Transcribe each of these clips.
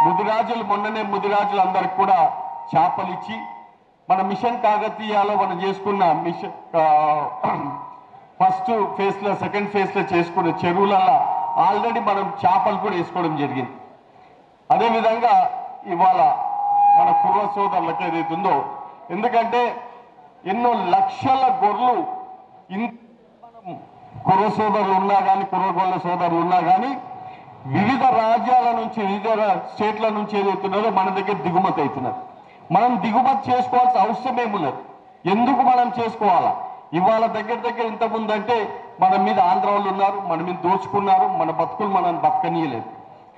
ముదిరాజులు మొన్ననే ముదిరాజులందరికీ కూడా చేపలు ఇచ్చి మన మిషన్ కాకతీయలో మనం చేసుకున్న మిషన్ ఫస్ట్ ఫేజ్లో సెకండ్ ఫేజ్లో చేసుకున్న చెరువులలో ఆల్రెడీ మనం చేపలు కూడా వేసుకోవడం జరిగింది. అదేవిధంగా ఇవాళ మన కుర్ర సోదరులకు ఏదైతుందో, ఎందుకంటే ఎన్నో లక్షల గొర్రెలు కుర్ర సోదరులు ఉన్నా కానీ కుర్రగొల్ల సోదరులు ఉన్నా కానీ వివిధ రాజ్యాల నుంచి వివిధ స్టేట్ల నుంచి ఏదైతున్నారో మన దగ్గర దిగుమతి అవుతున్నారు. మనం దిగుమతి చేసుకోవాల్సిన అవసరం ఏమున్నది, ఎందుకు మనం చేసుకోవాలా? ఇవాళ దగ్గర ఇంతకుముందు అంటే మన మీద ఆంధ్ర వాళ్ళు ఉన్నారు, మన మీద దోచుకున్నారు, మన బతుకులు మనం బతకనీయలేదు.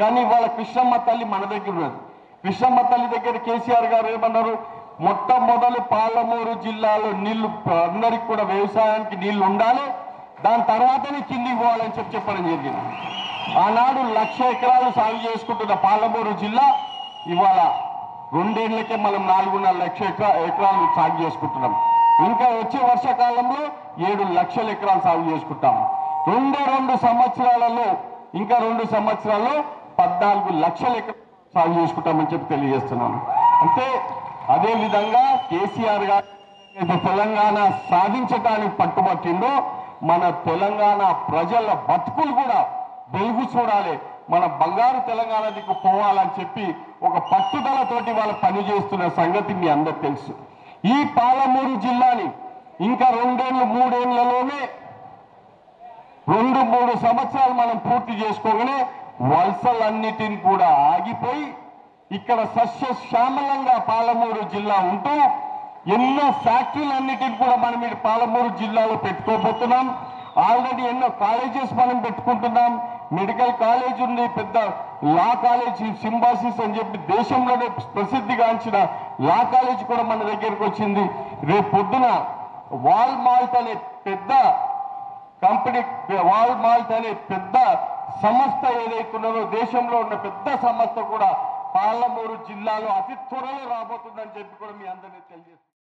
కానీ ఇవాళ కృష్ణమ్మ తల్లి మన దగ్గర ఉన్నది. కృష్ణమ్మ తల్లి దగ్గర కేసీఆర్ గారు ఏమన్నారు, మొట్టమొదలు పాలమూరు జిల్లాలో నీళ్లు అందరికి కూడా వ్యవసాయానికి నీళ్లు ఉండాలి, దాని తర్వాతనే కిందికి పోవాలని చెప్పడం జరిగింది. ఆనాడు 1,00,000 ఎకరాలు సాగు చేసుకుంటున్న పాలమూరు జిల్లా ఇవాళ 2 ఏళ్లకే మనం 4.5 లక్షల ఎకరాలు సాగు చేసుకుంటున్నాం. ఇంకా వచ్చే వర్షాకాలంలో 7 లక్షల ఎకరాలు సాగు చేసుకుంటాం. 2 సంవత్సరాలలో ఇంకా 2 సంవత్సరాల్లో 14 లక్షల ఎకరాలు సాగు చేసుకుంటామని చెప్పి తెలియజేస్తున్నాను. అంటే అదేవిధంగా కేసీఆర్ గారు తెలంగాణ సాధించడానికి పట్టుబట్టిందో మన తెలంగాణ ప్రజల బతుకులు కూడా వెలుగు చూడాలి, మన బంగారు తెలంగాణ దిక్కు పోవాలని చెప్పి ఒక పట్టుదలతోటి వాళ్ళు పనిచేస్తున్న సంగతి మీ అందరికి తెలుసు. ఈ పాలమూరు జిల్లాని ఇంకా 2-3 ఏళ్లలోనే 2-3 సంవత్సరాలు మనం పూర్తి చేసుకోగానే వలసలన్నిటిని కూడా ఆగిపోయి ఇక్కడ సస్యశ్యామలంగా పాలమూరు జిల్లా ఉంటూ ఎన్నో ఫ్యాక్టరీలన్నిటిని కూడా మనం ఈ పాలమూరు జిల్లాలో పెట్టుకోబోతున్నాం. ఆల్రెడీ ఎన్నో కాలేజెస్ మనం పెట్టుకుంటున్నాం. మెడికల్ కాలేజ్ ఉంది, పెద్ద లా కాలేజ్ సింబాసిస్ అని చెప్పి దేశంలోనే ప్రసిద్ధిగాంచిన లా కాలేజ్ కూడా మన దగ్గరకు వచ్చింది. రేపు పొద్దున వాల్మార్ట్ అనే పెద్ద కంపెనీ, వాల్మార్ట్ అనే పెద్ద సంస్థ ఏదైతున్నదో దేశంలో ఉన్న పెద్ద సంస్థ కూడా పాలమూరు జిల్లాలో అతి త్వరలో రాబోతుందని చెప్పి కూడా మీ అందరినీ తెలియజేస్తుంది.